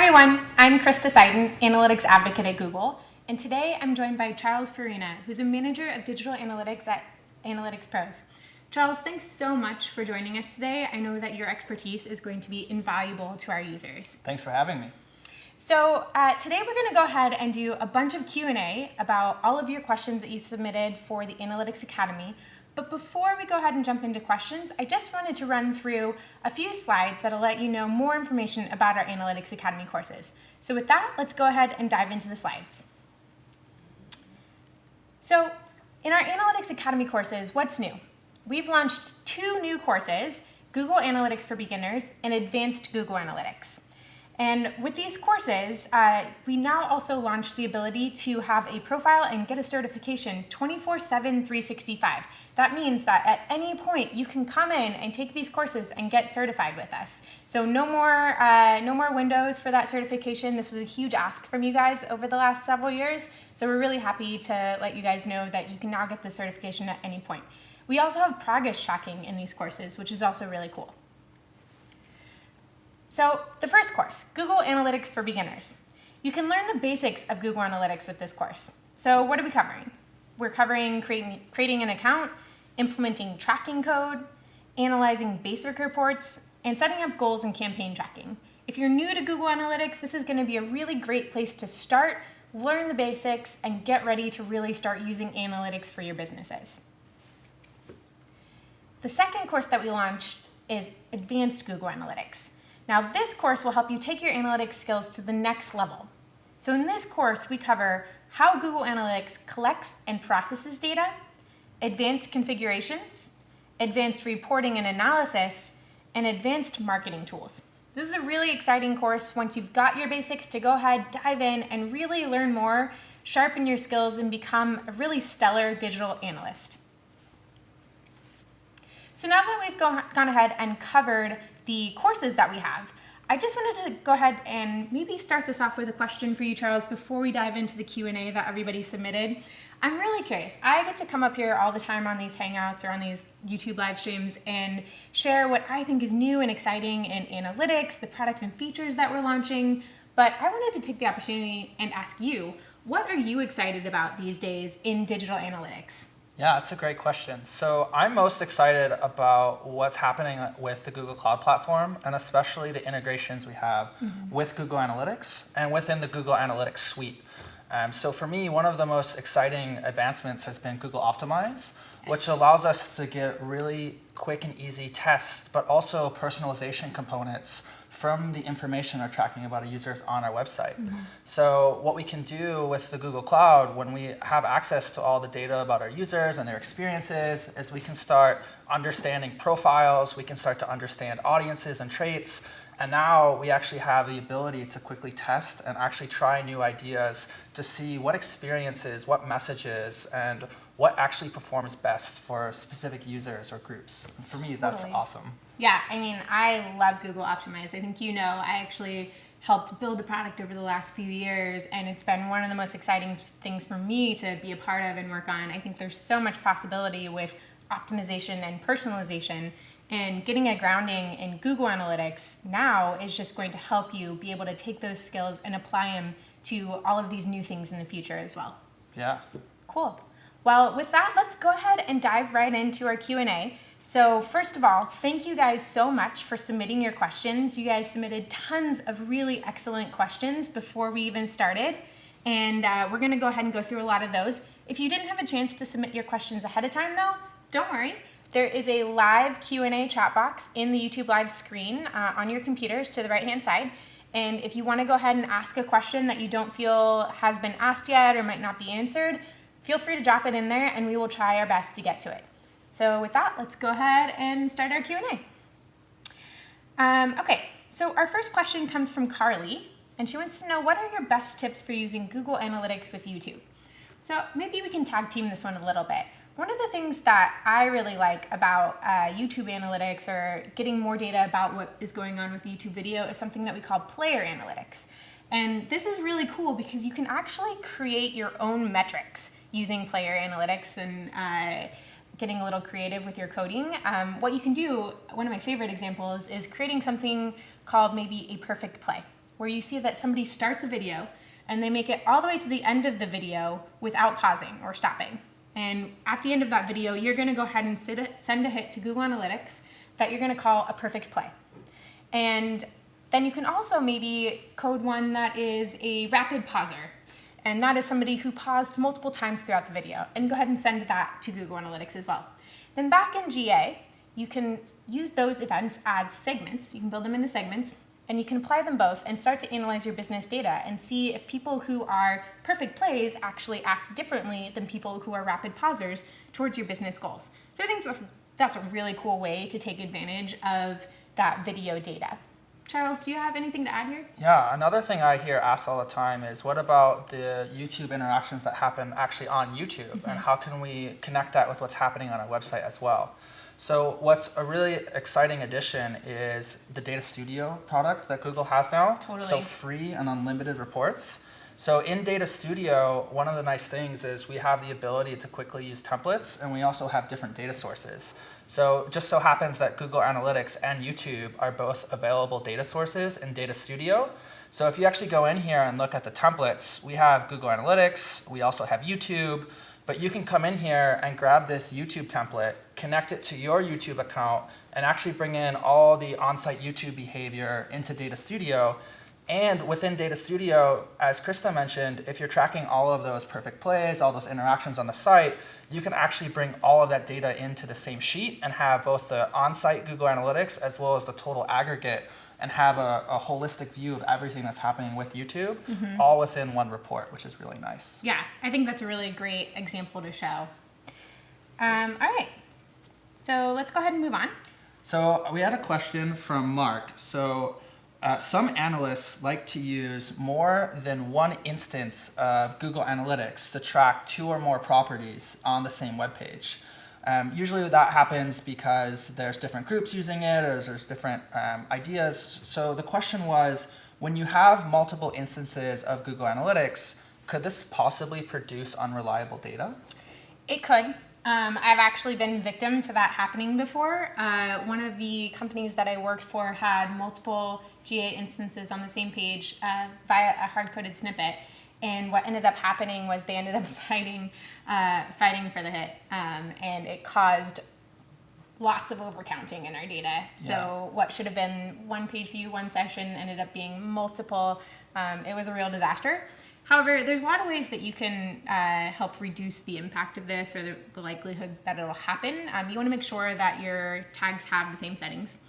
everyone, I'm Krista Seiden, Analytics Advocate at Google, and today I'm joined by Charles Farina, who's a Manager of Digital Analytics at Analytics Pros. Charles, thanks so much for joining us today. I know that your expertise is going to be invaluable to our users. Thanks for having me. So today we're going to go ahead and do a bunch of Q&A about all of your questions that you've submitted for the Analytics Academy. But before we go ahead and jump into questions, I just wanted to run through a few slides that'll let you know more information about our Analytics Academy courses. So with that, let's go ahead and dive into the slides. So in our Analytics Academy courses, what's new? We've launched 2 new courses, Google Analytics for Beginners and Advanced Google Analytics. And with these courses, we now also launched the ability to have a profile and get a certification 24/7, 365. That means that at any point you can come in and take these courses and get certified with us. So no more windows for that certification. This was a huge ask from you guys over the last several years. So we're really happy to let you guys know that you can now get the certification at any point. We also have progress tracking in these courses, which is also really cool. So the first course, Google Analytics for Beginners. You can learn the basics of Google Analytics with this course. So what are we covering? We're covering creating an account, implementing tracking code, analyzing basic reports, and setting up goals and campaign tracking. If you're new to Google Analytics, this is going to be a really great place to start, learn the basics, and get ready to really start using analytics for your businesses. The second course that we launched is Advanced Google Analytics. Now, this course will help you take your analytics skills to the next level. So in this course, we cover how Google Analytics collects and processes data, advanced configurations, advanced reporting and analysis, and advanced marketing tools. This is a really exciting course. Once you've got your basics, to go ahead, dive in, and really learn more, sharpen your skills, and become a really stellar digital analyst. So now that we've gone ahead and covered the courses that we have, I just wanted to go ahead and maybe start this off with a question for you, Charles, before we dive into the Q&A that everybody submitted. I'm really curious. I get to come up here all the time on these Hangouts or on these YouTube live streams and share what I think is new and exciting in analytics, the products and features that we're launching. But I wanted to take the opportunity and ask you, what are you excited about these days in digital analytics? Yeah, that's a great question. So I'm most excited about what's happening with the Google Cloud Platform, and especially the integrations we have with Google Analytics and within the Google Analytics suite. So for me, one of the most exciting advancements has been Google Optimize, which allows us to get really quick and easy tests, but also personalization components from the information we're tracking about our users on our website. So what we can do with the Google Cloud when we have access to all the data about our users and their experiences is we can start understanding profiles, we can start to understand audiences and traits, and now we actually have the ability to quickly test and actually try new ideas to see what experiences, what messages, and what actually performs best for specific users or groups. And for me, that's awesome. Yeah, I mean, I love Google Optimize. I think you know, I actually helped build the product over the last few years, and it's been one of the most exciting things for me to be a part of and work on. I think there's so much possibility with optimization and personalization, and getting a grounding in Google Analytics now is just going to help you be able to take those skills and apply them to all of these new things in the future as well. Yeah. Cool. Well, with that, let's go ahead and dive right into our Q&A. So first of all, thank you guys so much for submitting your questions. You guys submitted tons of really excellent questions before we even started, and we're going to go ahead and go through a lot of those. If you didn't have a chance to submit your questions ahead of time, though, don't worry. There is a live Q&A chat box in the YouTube Live screen on your computers to the right-hand side. And if you want to go ahead and ask a question that you don't feel has been asked yet or might not be answered, feel free to drop it in there and we will try our best to get to it. So with that, let's go ahead and start our Q&A. Okay, so our first question comes from Carly, and she wants to know, what are your best tips for using Google Analytics with YouTube? So maybe we can tag team this one a little bit. One of the things that I really like about YouTube Analytics, or getting more data about what is going on with YouTube video, is something that we call player analytics. And this is really cool because you can actually create your own metrics using player analytics and getting a little creative with your coding. What you can do, one of my favorite examples, is creating something called maybe a perfect play, where you see that somebody starts a video and they make it all the way to the end of the video without pausing or stopping. And at the end of that video, you're gonna go ahead and send a hit to Google Analytics that you're gonna call a perfect play. And then you can also maybe code one that is a rapid pauser. And that is somebody who paused multiple times throughout the video. And go ahead and send that to Google Analytics as well. Then back in GA, you can use those events as segments. You can build them into segments. And you can apply them both and start to analyze your business data and see if people who are perfect plays actually act differently than people who are rapid pausers towards your business goals. So I think that's a really cool way to take advantage of that video data. Charles, do you have anything to add here? Yeah, another thing I hear asked all the time is what about the YouTube interactions that happen actually on YouTube? And how can we connect that with what's happening on our website as well? So what's a really exciting addition is the Data Studio product that Google has now. Totally. So free and unlimited reports. So in Data Studio, one of the nice things is we have the ability to quickly use templates, and we also have different data sources. So just so happens that Google Analytics and YouTube are both available data sources in Data Studio. So if you actually go in here and look at the templates, we have Google Analytics, we also have YouTube, but you can come in here and grab this YouTube template, connect it to your YouTube account, and actually bring in all the on-site YouTube behavior into Data Studio. And within Data Studio, as Krista mentioned, if you're tracking all of those perfect plays, all those interactions on the site, you can actually bring all of that data into the same sheet and have both the on-site Google Analytics as well as the total aggregate and have a holistic view of everything that's happening with YouTube, all within one report, which is really nice. Yeah, I think that's a really great example to show. All right, so let's go ahead and move on. So we had a question from Mark. So some analysts like to use more than one instance of Google Analytics to track 2 or more properties on the same web page. Usually that happens because there's different groups using it or there's different ideas. So the question was, when you have multiple instances of Google Analytics, could this possibly produce unreliable data? It could. I've actually been victim to that happening before. One of the companies that I worked for had multiple GA instances on the same page via a hard-coded snippet. And what ended up happening was they ended up fighting for the hit, and it caused lots of overcounting in our data. So what should have been one page view, one session, ended up being multiple. It was a real disaster. However, there's a lot of ways that you can help reduce the impact of this or the likelihood that it'll happen. You want to make sure that your tags have the same settings.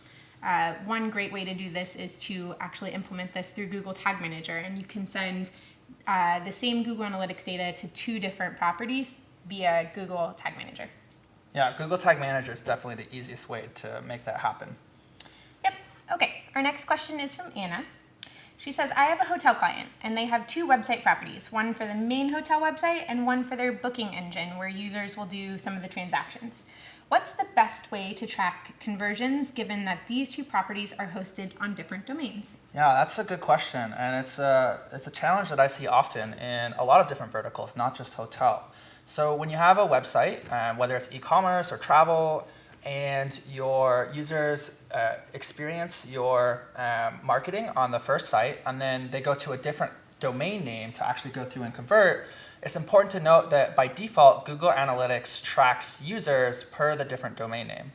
One great way to do this is to actually implement this through Google Tag Manager, and you can send the same Google Analytics data to 2 different properties via Google Tag Manager. Yeah, Google Tag Manager is definitely the easiest way to make that happen. Yep. Okay, our next question is from Anna. She says, I have a hotel client and they have 2 website properties, one for the main hotel website and one for their booking engine where users will do some of the transactions. What's the best way to track conversions given that these 2 properties are hosted on different domains? Yeah, that's a good question, and it's a challenge that I see often in a lot of different verticals, not just hotel. So when you have a website, whether it's e-commerce or travel, and your users experience your marketing on the first site, and then they go to a different domain name to actually go through and convert, it's important to note that by default, Google Analytics tracks users per the different domain name.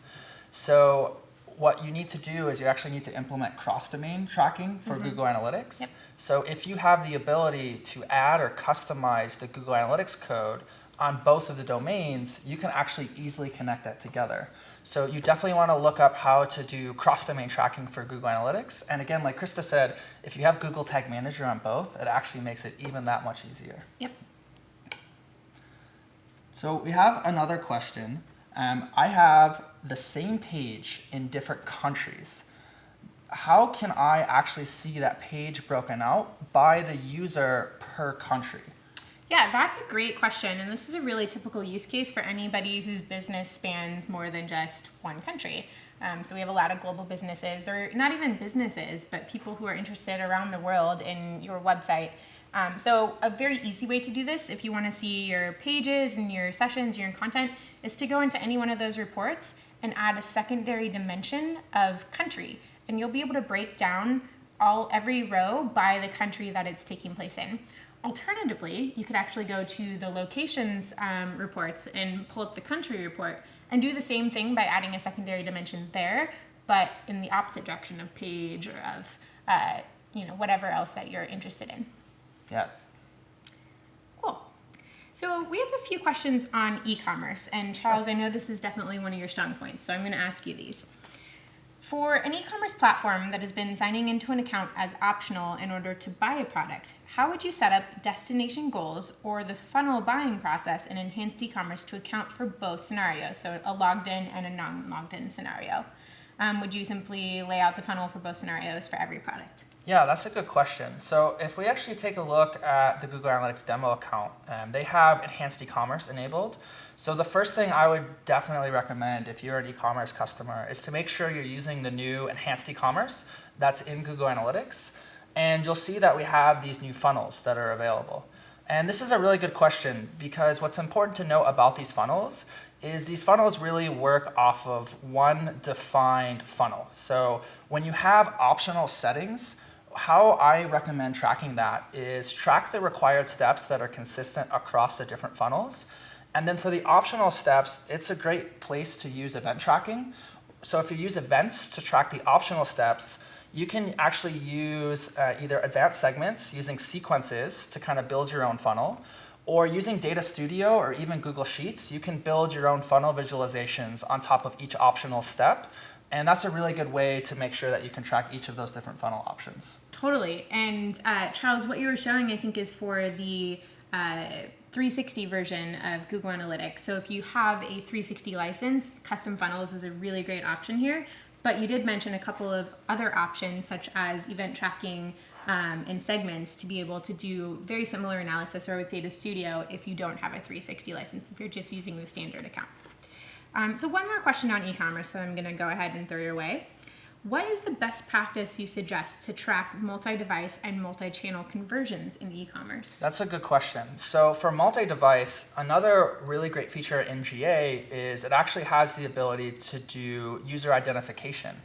So what you need to do is you actually need to implement cross-domain tracking for Google Analytics. Yep. So if you have the ability to add or customize the Google Analytics code on both of the domains, you can actually easily connect that together. So you definitely want to look up how to do cross-domain tracking for Google Analytics. And again, like Krista said, if you have Google Tag Manager on both, it actually makes it even that much easier. Yep. So we have another question. I have the same page in different countries. How can I actually see that page broken out by the user per country? Yeah, that's a great question. And this is a really typical use case for anybody whose business spans more than just one country. So we have a lot of global businesses, or not even businesses, but people who are interested around the world in your website. So a very easy way to do this, if you want to see your pages and your sessions, your content, is to go into any one of those reports and add a secondary dimension of country. And you'll be able to break down every row by the country that it's taking place in. Alternatively, you could actually go to the locations reports and pull up the country report and do the same thing by adding a secondary dimension there, but in the opposite direction of page or of whatever else that you're interested in. Yeah. Cool. So we have a few questions on e-commerce, and Charles, I know this is definitely one of your strong points, so I'm going to ask you these. For an e-commerce platform that has been signing into an account as optional in order to buy a product, how would you set up destination goals or the funnel buying process in Enhanced Ecommerce to account for both scenarios, so a logged in and a non-logged in scenario? Would you simply lay out the funnel for both scenarios for every product? Yeah, that's a good question. So if we actually take a look at the Google Analytics demo account, they have Enhanced Ecommerce enabled. So the first thing I would definitely recommend if you're an e-commerce customer is to make sure you're using the new Enhanced Ecommerce that's in Google Analytics. And you'll see that we have these new funnels that are available. And this is a really good question because what's important to note about these funnels is these funnels really work off of one defined funnel. So when you have optional settings, how I recommend tracking that is track the required steps that are consistent across the different funnels. And then for the optional steps, it's a great place to use event tracking. So if you use events to track the optional steps, you can actually use either advanced segments using sequences to kind of build your own funnel, or using Data Studio or even Google Sheets, you can build your own funnel visualizations on top of each optional step. And that's a really good way to make sure that you can track each of those different funnel options. Totally. And Charles, what you were showing, I think, is for the 360 version of Google Analytics. So if you have a 360 license, custom funnels is a really great option here. But you did mention a couple of other options, such as event tracking and segments, to be able to do very similar analysis, or I would say Data Studio, if you don't have a 360 license, if you're just using the standard account. So one more question on e-commerce that I'm going to go ahead and throw your way. What is the best practice you suggest to track multi-device and multi-channel conversions in e-commerce? That's a good question. So for multi-device, another really great feature in GA is it actually has the ability to do user identification.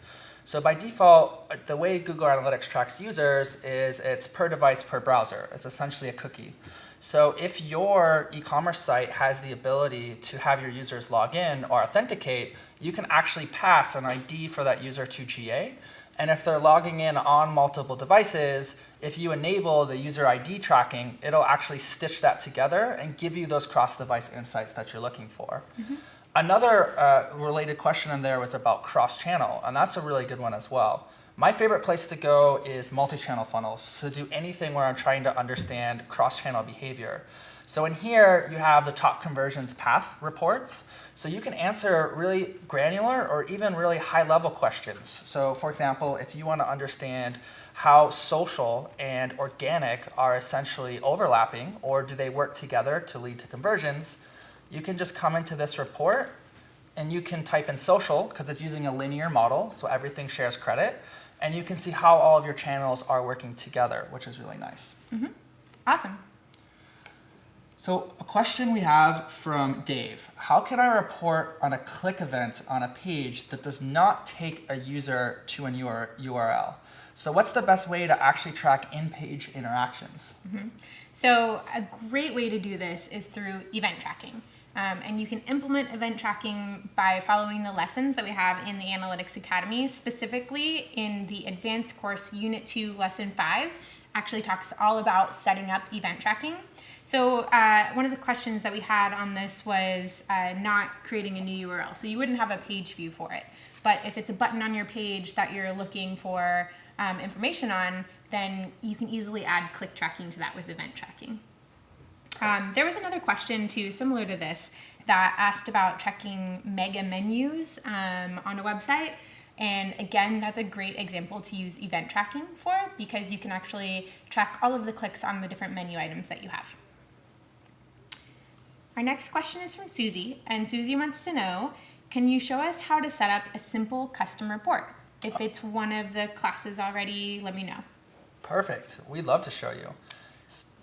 So by default, the way Google Analytics tracks users is it's per device per browser. It's essentially a cookie. So if your e-commerce site has the ability to have your users log in or authenticate, you can actually pass an ID for that user to GA. And if they're logging in on multiple devices, if you enable the user ID tracking, it'll actually stitch that together and give you those cross-device insights that you're looking for. Mm-hmm. Another related question in there was about cross-channel, and that's a really good one as well. My favorite place to go is multi-channel funnels to do anything where I'm trying to understand cross-channel behavior. So in here, you have the top conversions path reports. So you can answer really granular or even really high-level questions. So for example, if you want to understand how social and organic are essentially overlapping, or do they work together to lead to conversions, you can just come into this report and you can type in social because it's using a linear model, so everything shares credit. And you can see how all of your channels are working together, which is really nice. Mm-hmm. Awesome. So a question we have from Dave. How can I report on a click event on a page that does not take a user to a URL? So what's the best way to actually track in-page interactions? Mm-hmm. So a great way to do this is through event tracking. And you can implement event tracking by following the lessons that we have in the Analytics Academy, specifically in the advanced course Unit 2, Lesson 5, actually talks all about setting up event tracking. So one of the questions that we had on this was not creating a new URL. So you wouldn't have a page view for it. But if it's a button on your page that you're looking for information on, then you can easily add click tracking to that with event tracking. There was another question too, similar to this, that asked about checking mega menus on a website. And again, that's a great example to use event tracking for, because you can actually track all of the clicks on the different menu items that you have. Our next question is from Susie, and Susie wants to know, can you show us how to set up a simple custom report? If it's one of the classes already, let me know. Perfect. We'd love to show you.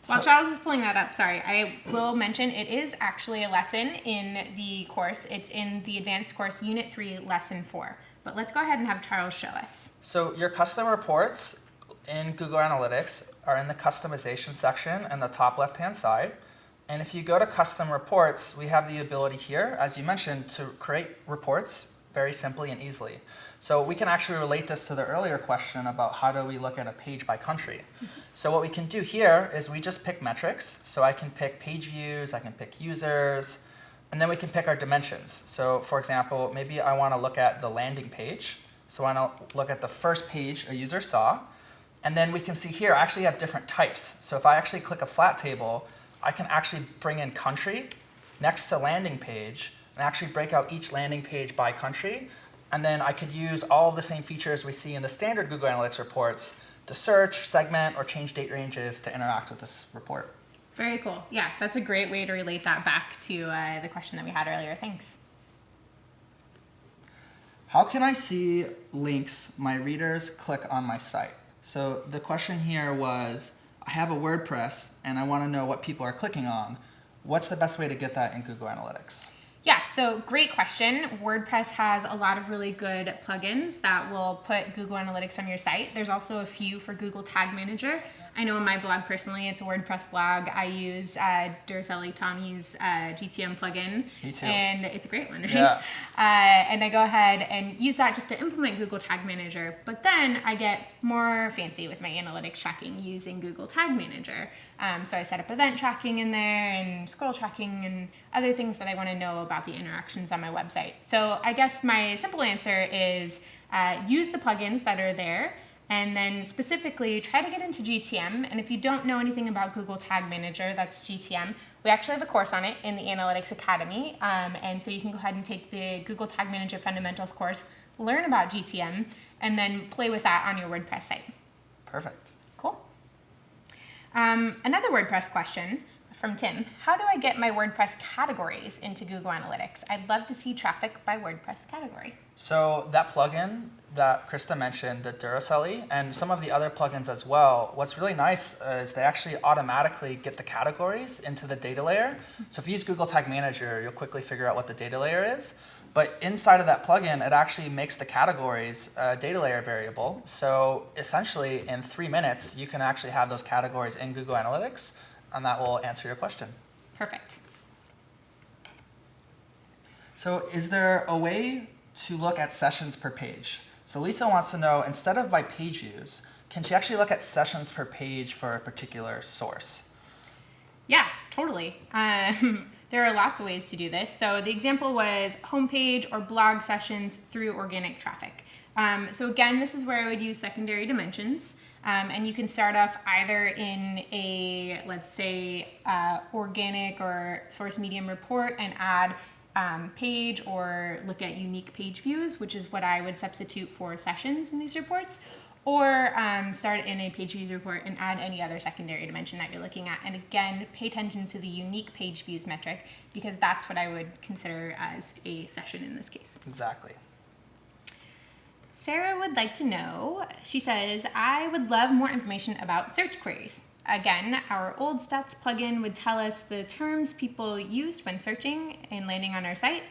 While Charles is pulling that up, sorry, I will mention it is actually a lesson in the course. It's in the advanced course, Unit 3, Lesson 4. But let's go ahead and have Charles show us. So your custom reports in Google Analytics are in the customization section in the top left-hand side. And if you go to custom reports, we have the ability here, as you mentioned, to create reports very simply and easily. So we can actually relate this to the earlier question about how do we look at a page by country. So what we can do here is we just pick metrics. So I can pick page views, I can pick users, and then we can pick our dimensions. So for example, maybe I want to look at the landing page. So I want to look at the first page a user saw. And then we can see here, I actually have different types. So if I actually click a flat table, I can actually bring in country next to landing page and actually break out each landing page by country. And then I could use all of the same features we see in the standard Google Analytics reports to search, segment, or change date ranges to interact with this report. Very cool. Yeah, that's a great way to relate that back to the question that we had earlier. Thanks. How can I see links my readers click on my site? So the question here was, I have a WordPress and I want to know what people are clicking on. What's the best way to get that in Google Analytics? Yeah, so great question. WordPress has a lot of really good plugins that will put Google Analytics on your site. There's also a few for Google Tag Manager. I know in my blog personally, it's a WordPress blog. I use DuracellTomi's GTM plugin. Me too. And it's a great one, right? Yeah. And I go ahead and use that just to implement Google Tag Manager. But then I get more fancy with my analytics tracking using Google Tag Manager. So I set up event tracking in there and scroll tracking and other things that I want to know about the interactions on my website. So I guess my simple answer is use the plugins that are there and then specifically try to get into GTM. And if you don't know anything about Google Tag Manager, that's GTM, we actually have a course on it in the Analytics Academy. And so you can go ahead and take the Google Tag Manager Fundamentals course, learn about GTM, and then play with that on your WordPress site. Perfect. Cool. Another WordPress question from Tim. How do I get my WordPress categories into Google Analytics? I'd love to see traffic by WordPress category. So that plugin that Krista mentioned, the Duracell, and some of the other plugins as well, what's really nice is they actually automatically get the categories into the data layer. So if you use Google Tag Manager, you'll quickly figure out what the data layer is. But inside of that plugin, it actually makes the categories a data layer variable. So essentially, in 3 minutes, you can actually have those categories in Google Analytics, and that will answer your question. Perfect. So is there a way to look at sessions per page? So Lisa wants to know, instead of by page views, can she actually look at sessions per page for a particular source? Yeah, totally. There are lots of ways to do this. So the example was homepage or blog sessions through organic traffic. So again, this is where I would use secondary dimensions. And you can start off either in a, let's say, organic or source medium report and add page or look at unique page views, which is what I would substitute for sessions in these reports, or start in a page views report and add any other secondary dimension that you're looking at. And again, pay attention to the unique page views metric because that's what I would consider as a session in this case. Exactly. Sarah would like to know, she says, I would love more information about search queries. Again, our old stats plugin would tell us the terms people used when searching and landing on our site,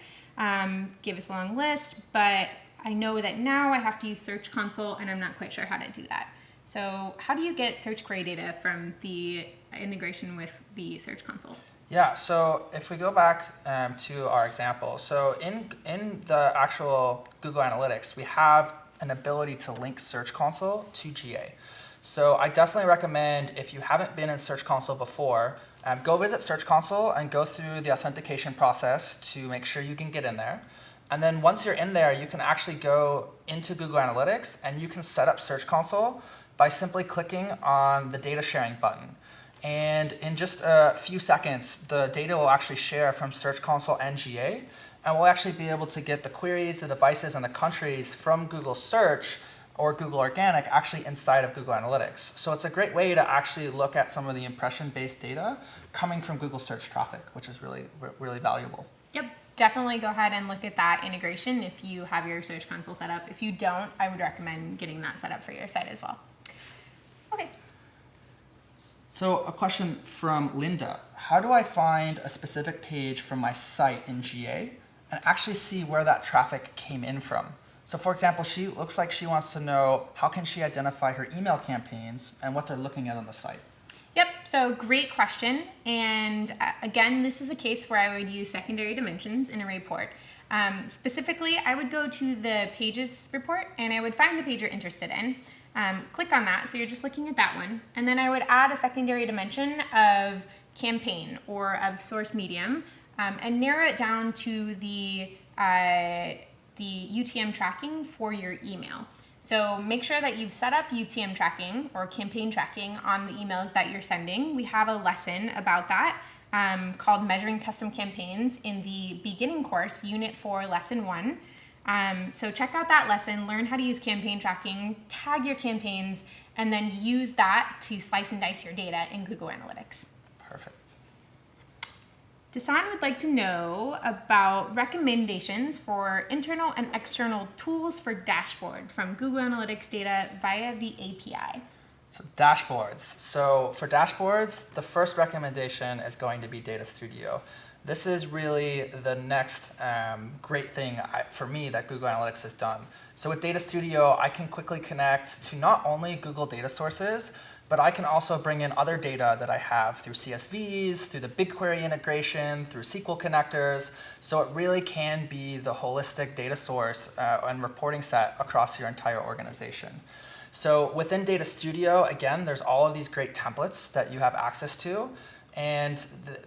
give us a long list, but I know that now I have to use Search Console and I'm not quite sure how to do that. So how do you get search query data from the integration with the Search Console? Yeah, so if we go back to our example, so in the actual Google Analytics, we have an ability to link Search Console to GA. So I definitely recommend, if you haven't been in Search Console before, go visit Search Console and go through the authentication process to make sure you can get in there. And then once you're in there, you can actually go into Google Analytics and you can set up Search Console by simply clicking on the data sharing button. And in just a few seconds, the data will actually share from Search Console and GA, and we'll actually be able to get the queries, the devices, and the countries from Google Search or Google Organic actually inside of Google Analytics. So it's a great way to actually look at some of the impression-based data coming from Google Search traffic, which is really, really valuable. Yep, definitely go ahead and look at that integration if you have your Search Console set up. If you don't, I would recommend getting that set up for your site as well. Okay. So a question from Linda. How do I find a specific page from my site in GA and actually see where that traffic came in from? So for example, she looks like she wants to know how can she identify her email campaigns and what they're looking at on the site. Yep, so great question. And again, this is a case where I would use secondary dimensions in a report. Specifically, I would go to the pages report and I would find the page you're interested in. Click on that, so you're just looking at that one. And then I would add a secondary dimension of campaign or of source medium and narrow it down to the UTM tracking for your email. So make sure that you've set up UTM tracking or campaign tracking on the emails that you're sending. We have a lesson about that called Measuring Custom Campaigns in the beginning course, Unit 4, Lesson 1. So check out that lesson, learn how to use campaign tracking, tag your campaigns, and then use that to slice and dice your data in Google Analytics. Perfect. Dasan would like to know about recommendations for internal and external tools for dashboard from Google Analytics data via the API. So dashboards. So for dashboards, the first recommendation is going to be Data Studio. This is really the next great thing for me that Google Analytics has done. So with Data Studio, I can quickly connect to not only Google data sources, but I can also bring in other data that I have through CSVs, through the BigQuery integration, through SQL connectors. So it really can be the holistic data source and reporting set across your entire organization. So within Data Studio, again, there's all of these great templates that you have access to, and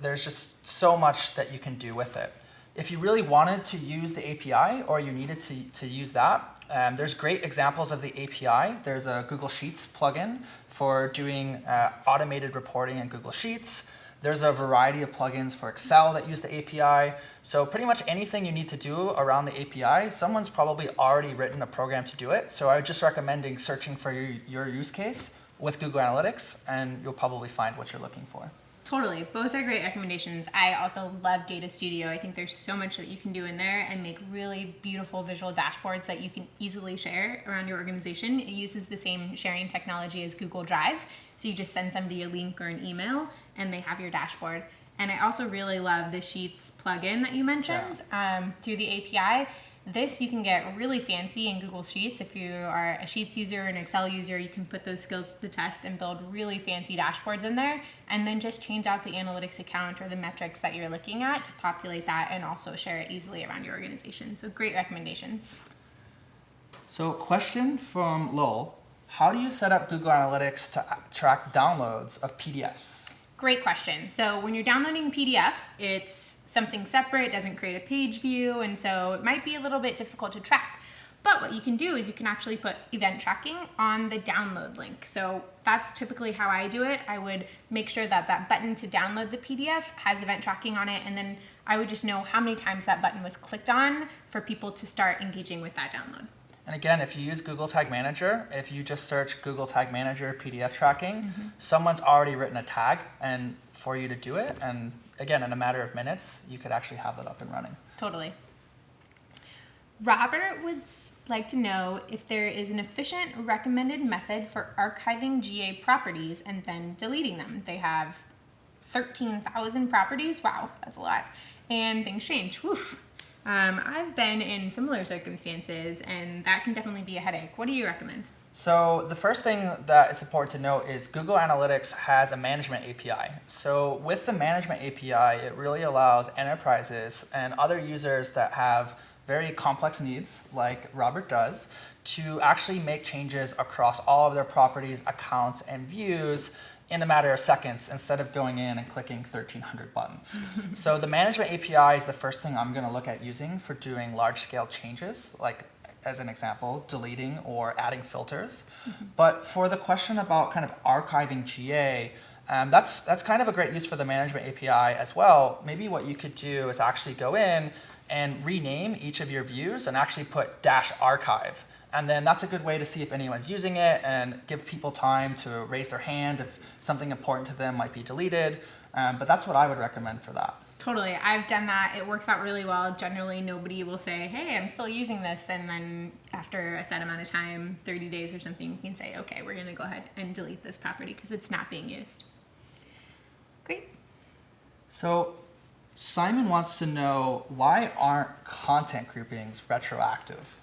there's just so much that you can do with it. If you really wanted to use the API or you needed to use that, there's great examples of the API. There's a Google Sheets plugin for doing automated reporting in Google Sheets. There's a variety of plugins for Excel that use the API. So pretty much anything you need to do around the API, someone's probably already written a program to do it. So I would just recommend searching for your use case with Google Analytics, and you'll probably find what you're looking for. Totally. Both are great recommendations. I also love Data Studio. I think there's so much that you can do in there and make really beautiful visual dashboards that you can easily share around your organization. It uses the same sharing technology as Google Drive. So you just send somebody a link or an email and they have your dashboard. And I also really love the Sheets plugin that you mentioned through the API. This you can get really fancy in Google Sheets. If you are a Sheets user or an Excel user, you can put those skills to the test and build really fancy dashboards in there, and then just change out the analytics account or the metrics that you're looking at to populate that and also share it easily around your organization. So great recommendations. So question from Lowell, how do you set up Google Analytics to track downloads of PDFs? Great question. So when you're downloading a PDF, it's something separate, doesn't create a page view, and so it might be a little bit difficult to track. But what you can do is you can actually put event tracking on the download link. So that's typically how I do it. I would make sure that that button to download the PDF has event tracking on it, and then I would just know how many times that button was clicked on for people to start engaging with that download. And again, if you use Google Tag Manager, if you just search Google Tag Manager PDF tracking, someone's already written a tag and for you to do it. And again, in a matter of minutes, you could actually have that up and running. Totally. Robert would like to know if there is an efficient recommended method for archiving GA properties and then deleting them. They have 13,000 properties. Wow, that's a lot. And things change. Woof. I've been in similar circumstances, and that can definitely be a headache. What do you recommend? So the first thing that is important to note is Google Analytics has a management API. So with the management API, it really allows enterprises and other users that have very complex needs, like Robert does, to actually make changes across all of their properties, accounts, and views in a matter of seconds instead of going in and clicking 1,300 buttons. So the management API is the first thing I'm going to look at using for doing large-scale changes, like as an example, deleting or adding filters. But for the question about kind of archiving GA, that's kind of a great use for the management API as well. Maybe what you could do is actually go in and rename each of your views and actually put -archive. And then that's a good way to see if anyone's using it and give people time to raise their hand if something important to them might be deleted. But that's what I would recommend for that. Totally. I've done that. It works out really well. Generally, nobody will say, hey, I'm still using this. And then after a set amount of time, 30 days or something, you can say, okay, we're going to go ahead and delete this property because it's not being used. Great. So Simon wants to know, why aren't content groupings retroactive?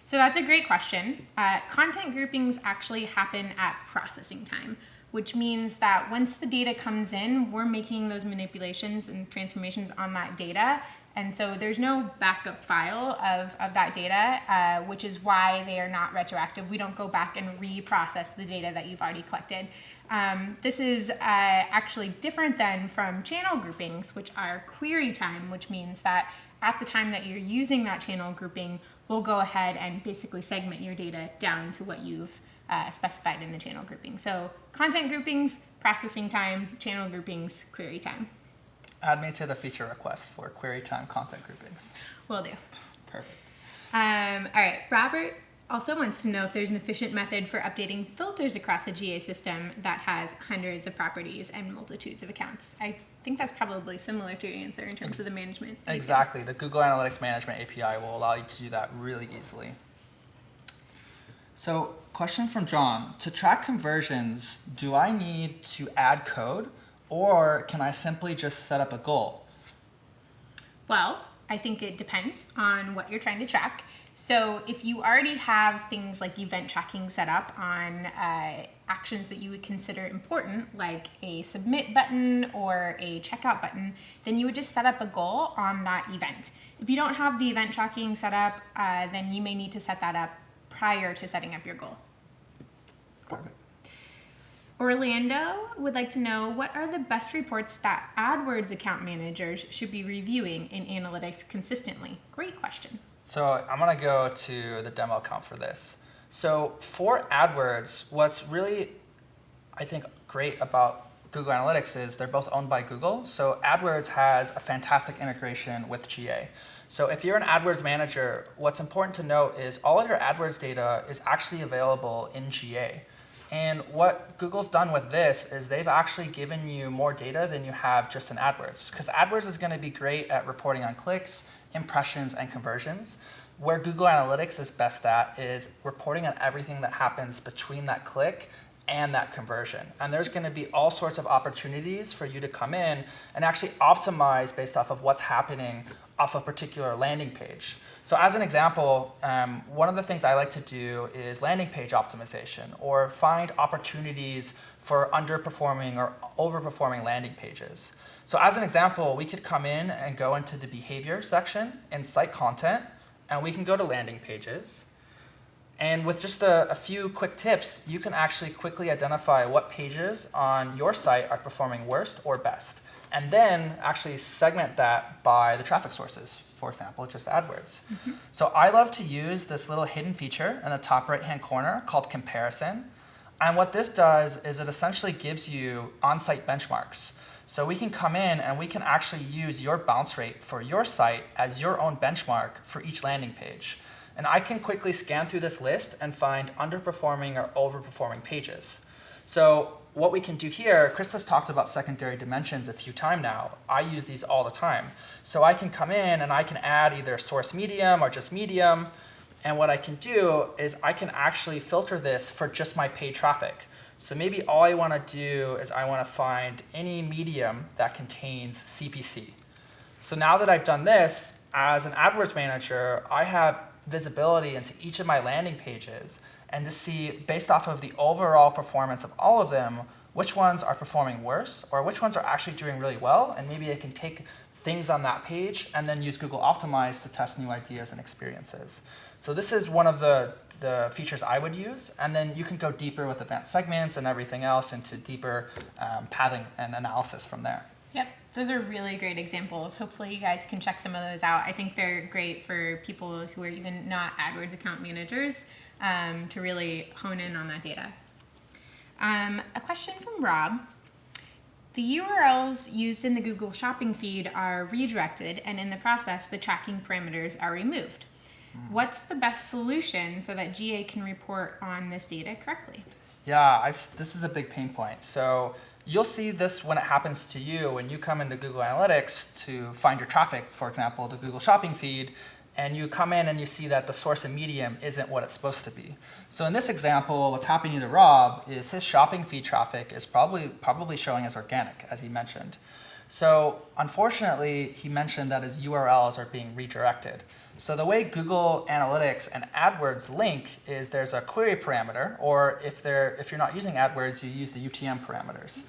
So that's a great question. Content groupings actually happen at processing time, which means that once the data comes in, we're making those manipulations and transformations on that data. And so there's no backup file of that data, which is why they are not retroactive. We don't go back and reprocess the data that you've already collected. This is actually different than from channel groupings, which are query time, which means that at the time that you're using that channel grouping, we'll go ahead and basically segment your data down to what you've specified in the channel grouping. So content groupings, processing time, channel groupings, query time. Add me to the feature request for query time content groupings. Will do. Perfect. All right, Robert also wants to know if there's an efficient method for updating filters across a GA system that has hundreds of properties and multitudes of accounts. I think that's probably similar to your answer in terms of the management. Exactly. The Google Analytics Management API will allow you to do that really easily. So, question from John. To track conversions, do I need to add code, or can I simply just set up a goal? Well, I think it depends on what you're trying to track. So if you already have things like event tracking set up on actions that you would consider important, like a submit button or a checkout button, then you would just set up a goal on that event. If you don't have the event tracking set up, then you may need to set that up prior to setting up your goal. Perfect. Orlando would like to know, what are the best reports that AdWords account managers should be reviewing in analytics consistently? Great question. So I'm going to go to the demo account for this. So for AdWords, what's really, I think, great about Google Analytics is they're both owned by Google. So AdWords has a fantastic integration with GA. So if you're an AdWords manager, what's important to note is all of your AdWords data is actually available in GA. And what Google's done with this is they've actually given you more data than you have just in AdWords. Because AdWords is going to be great at reporting on clicks, impressions, and conversions. Where Google Analytics is best at is reporting on everything that happens between that click and that conversion. And there's going to be all sorts of opportunities for you to come in and actually optimize based off of what's happening off a particular landing page. So as an example, one of the things I like to do is landing page optimization, or find opportunities for underperforming or overperforming landing pages. So as an example, we could come in and go into the behavior section in site content, and we can go to landing pages. And with just a few quick tips, you can actually quickly identify what pages on your site are performing worst or best, and then actually segment that by the traffic sources, for example, just AdWords. Mm-hmm. So I love to use this little hidden feature in the top right-hand corner called comparison. And what this does is it essentially gives you on-site benchmarks. So we can come in and we can actually use your bounce rate for your site as your own benchmark for each landing page. And I can quickly scan through this list and find underperforming or overperforming pages. So what we can do here, Krista's talked about secondary dimensions a few times now. I use these all the time. So I can come in and I can add either source medium or just medium. And what I can do is I can actually filter this for just my paid traffic. So maybe all I want to do is I want to find any medium that contains CPC. So now that I've done this, as an AdWords manager, I have visibility into each of my landing pages and to see, based off of the overall performance of all of them, which ones are performing worse or which ones are actually doing really well. And maybe I can take things on that page and then use Google Optimize to test new ideas and experiences. So this is one of the features I would use. And then you can go deeper with advanced segments and everything else into deeper pathing and analysis from there. Yep, those are really great examples. Hopefully you guys can check some of those out. I think they're great for people who are even not AdWords account managers to really hone in on that data. A question from Rob. The URLs used in the Google shopping feed are redirected, and in the process, the tracking parameters are removed. What's the best solution so that GA can report on this data correctly? Yeah, this is a big pain point. So you'll see this when it happens to you when you come into Google Analytics to find your traffic, for example, the Google shopping feed, and you come in and you see that the source of medium isn't what it's supposed to be. So in this example, what's happening to Rob is his shopping feed traffic is probably showing as organic, as he mentioned. So unfortunately, he mentioned that his URLs are being redirected. So the way Google Analytics and AdWords link is there's a query parameter, or if you're not using AdWords, you use the UTM parameters.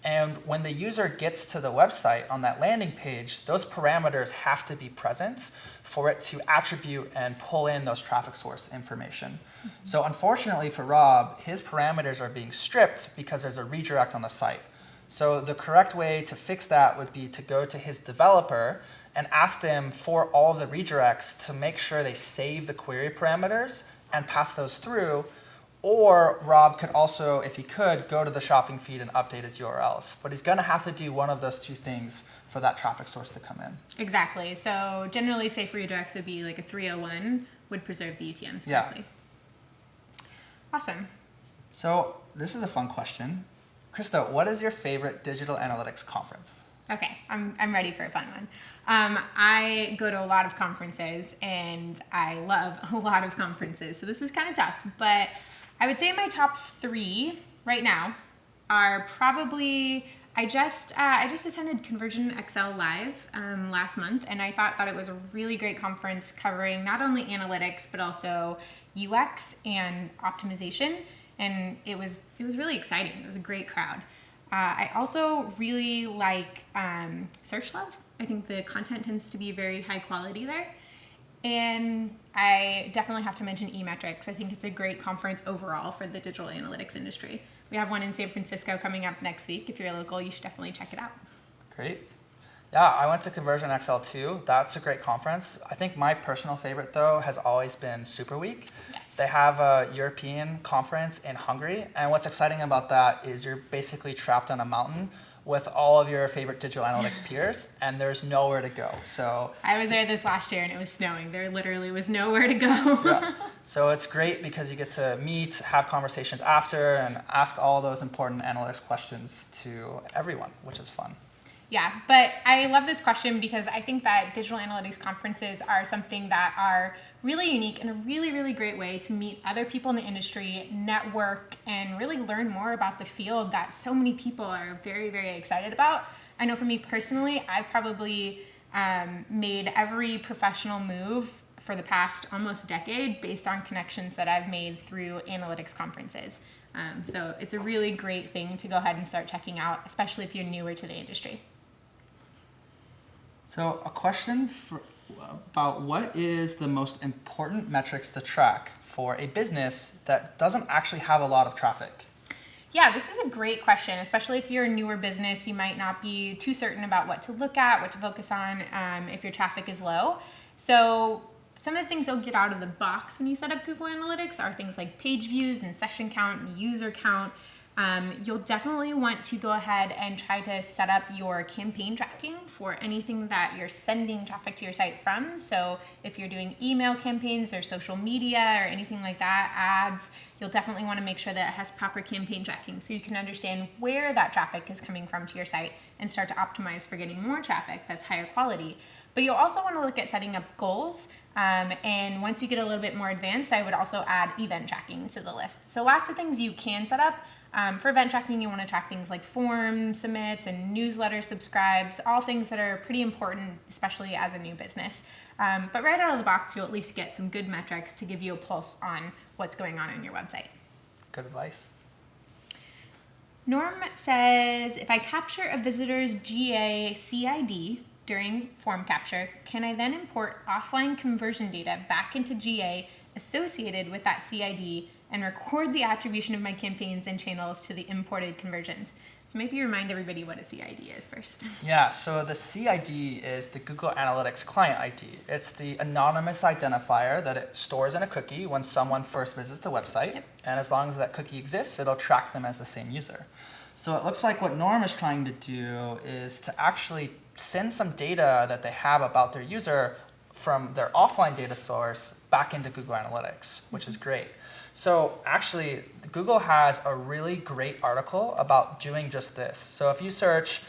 And when the user gets to the website on that landing page, those parameters have to be present for it to attribute and pull in those traffic source information. So unfortunately for Rob, his parameters are being stripped because there's a redirect on the site. So the correct way to fix that would be to go to his developer and ask them for all of the redirects to make sure they save the query parameters and pass those through. Or Rob could also, if he could, go to the shopping feed and update his URLs. But he's going to have to do one of those two things for that traffic source to come in. Exactly. So generally, safe redirects would be like a 301 would preserve the UTMs correctly. Yeah. Awesome. So this is a fun question. Krista, what is your favorite digital analytics conference? Okay, I'm ready for a fun one. I go to a lot of conferences, and I love a lot of conferences, so this is kind of tough. But I would say my top 3 right now are probably, I just attended Conversion Excel Live last month, and I thought that it was a really great conference covering not only analytics but also UX and optimization, and it was really exciting. It was a great crowd. I also really like Search Love. I think the content tends to be very high quality there. And I definitely have to mention eMetrics. I think it's a great conference overall for the digital analytics industry. We have one in San Francisco coming up next week. If you're local, you should definitely check it out. Great. Yeah, I went to Conversion XL too. That's a great conference. I think my personal favorite, though, has always been Super Week. Yes. They have a European conference in Hungary, and what's exciting about that is you're basically trapped on a mountain with all of your favorite digital analytics peers, and there's nowhere to go. So I was there this last year, and it was snowing. There literally was nowhere to go. Yeah. So it's great because you get to meet, have conversations after, and ask all those important analytics questions to everyone, which is fun. Yeah, but I love this question because I think that digital analytics conferences are something that are really unique and a really, really great way to meet other people in the industry, network, and really learn more about the field that so many people are very, very excited about. I know for me personally, I've probably made every professional move for the past almost decade based on connections that I've made through analytics conferences. So it's a really great thing to go ahead and start checking out, especially if you're newer to the industry. So a question about what is the most important metrics to track for a business that doesn't actually have a lot of traffic? Yeah, this is a great question, especially if you're a newer business. You might not be too certain about what to look at, what to focus on if your traffic is low. So some of the things you'll get out of the box when you set up Google Analytics are things like page views and session count and user count. You'll definitely want to go ahead and try to set up your campaign tracking for anything that you're sending traffic to your site from. So if you're doing email campaigns or social media or anything like that, ads, you'll definitely want to make sure that it has proper campaign tracking so you can understand where that traffic is coming from to your site and start to optimize for getting more traffic that's higher quality. But you'll also want to look at setting up goals. And once you get a little bit more advanced, I would also add event tracking to the list. So lots of things you can set up. For event tracking, you want to track things like form submits and newsletter subscribes, all things that are pretty important, especially as a new business. But right out of the box, you'll at least get some good metrics to give you a pulse on what's going on your website. Good advice. Norm says, if I capture a visitor's GA CID during form capture, can I then import offline conversion data back into GA associated with that CID and record the attribution of my campaigns and channels to the imported conversions? So maybe remind everybody what a CID is first. Yeah, so the CID is the Google Analytics client ID. It's the anonymous identifier that it stores in a cookie when someone first visits the website. Yep. And as long as that cookie exists, it'll track them as the same user. So it looks like what Norm is trying to do is to actually send some data that they have about their user from their offline data source back into Google Analytics, which is great. So actually, Google has a really great article about doing just this. So if you search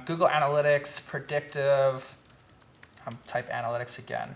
Google Analytics, Predictive, type analytics again,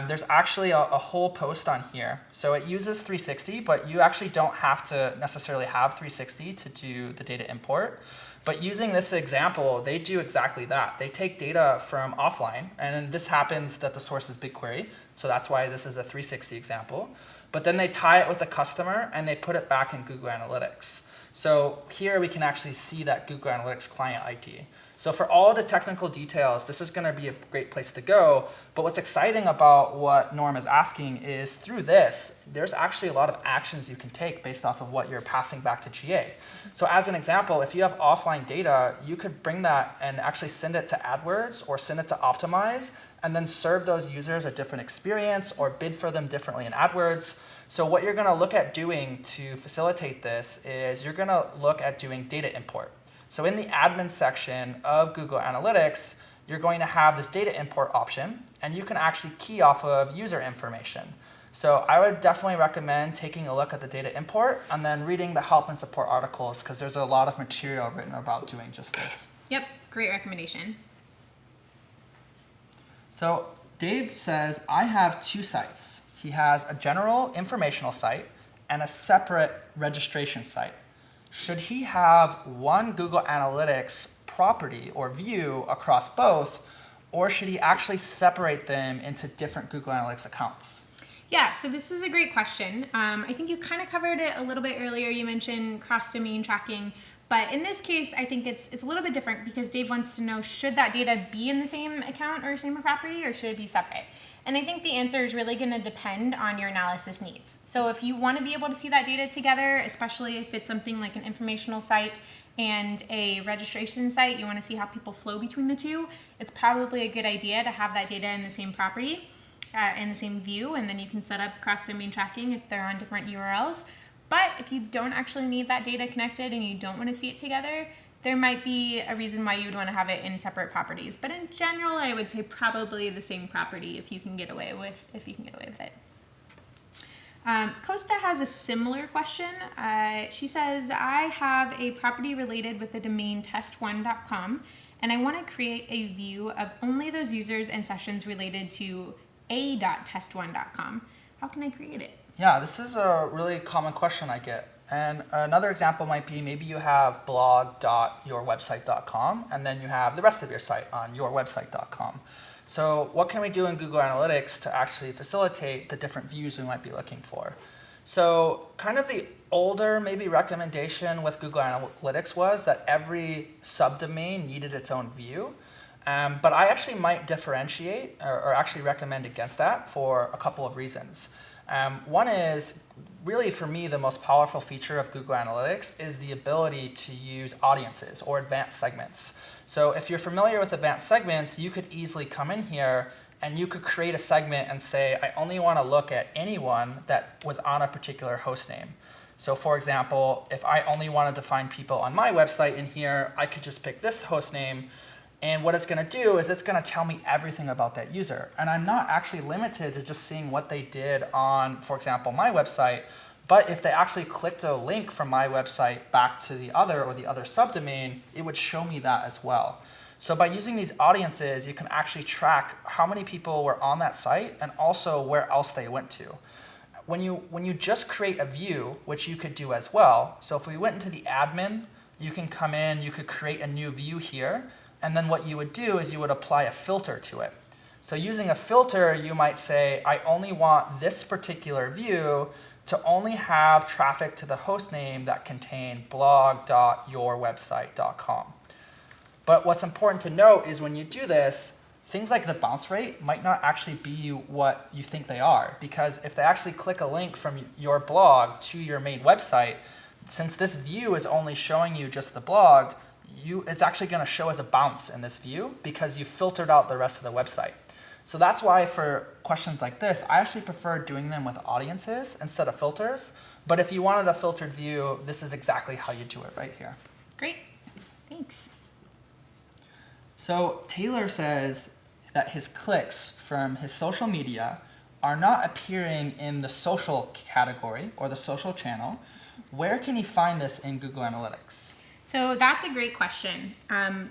there's actually a whole post on here. So it uses 360, but you actually don't have to necessarily have 360 to do the data import. But using this example, they do exactly that. They take data from offline, and this happens that the source is BigQuery. So that's why this is a 360 example. But then they tie it with the customer and they put it back in Google Analytics. So here we can actually see that Google Analytics client ID. So for all the technical details, this is going to be a great place to go. But what's exciting about what Norm is asking is through this, there's actually a lot of actions you can take based off of what you're passing back to GA. So as an example, if you have offline data, you could bring that and actually send it to AdWords or send it to Optimize and then serve those users a different experience or bid for them differently in AdWords. So what you're going to look at doing to facilitate this is you're going to look at doing data import. So in the admin section of Google Analytics, you're going to have this data import option, and you can actually key off of user information. So I would definitely recommend taking a look at the data import and then reading the help and support articles, because there's a lot of material written about doing just this. Yep, great recommendation. So Dave says, I have 2 sites. He has a general informational site and a separate registration site. Should he have one Google Analytics property or view across both, or should he actually separate them into different Google Analytics accounts? Yeah, so this is a great question. I think you kind of covered it a little bit earlier. You mentioned cross-domain tracking. But in this case, I think it's a little bit different because Dave wants to know, should that data be in the same account or same property, or should it be separate? And I think the answer is really going to depend on your analysis needs. So if you want to be able to see that data together, especially if it's something like an informational site and a registration site, you want to see how people flow between the two, it's probably a good idea to have that data in the same property, in the same view, and then you can set up cross-domain tracking if they're on different URLs. But if you don't actually need that data connected and you don't want to see it together, there might be a reason why you would want to have it in separate properties. But in general, I would say probably the same property if you can get away with it. Costa has a similar question. She says, I have a property related with the domain test1.com, and I want to create a view of only those users and sessions related to a.test1.com. How can I create it? Yeah, this is a really common question I get. And another example might be maybe you have blog.yourwebsite.com, and then you have the rest of your site on yourwebsite.com. So what can we do in Google Analytics to actually facilitate the different views we might be looking for? So kind of the older maybe recommendation with Google Analytics was that every subdomain needed its own view. But I actually might differentiate or actually recommend against that for a couple of reasons. One is, really for me, the most powerful feature of Google Analytics is the ability to use audiences or advanced segments. So if you're familiar with advanced segments, you could easily come in here and you could create a segment and say, I only want to look at anyone that was on a particular host name. So for example, if I only wanted to find people on my website in here, I could just pick this host name. And what it's going to do is it's going to tell me everything about that user. And I'm not actually limited to just seeing what they did on, for example, my website. But if they actually clicked a link from my website back to the other or the other subdomain, it would show me that as well. So by using these audiences, you can actually track how many people were on that site and also where else they went to. When you just create a view, which you could do as well. So if we went into the admin, you can come in, you could create a new view here. And then what you would do is you would apply a filter to it. So using a filter, you might say, I only want this particular view to only have traffic to the host name that contain blog.yourwebsite.com. But what's important to note is when you do this, things like the bounce rate might not actually be what you think they are. Because if they actually click a link from your blog to your main website, since this view is only showing you just the blog, it's actually going to show as a bounce in this view because you filtered out the rest of the website. So that's why for questions like this, I actually prefer doing them with audiences instead of filters. But if you wanted a filtered view, this is exactly how you do it right here. Great. Thanks. So Taylor says that his clicks from his social media are not appearing in the social category or the social channel. Where can he find this in Google Analytics? So that's a great question.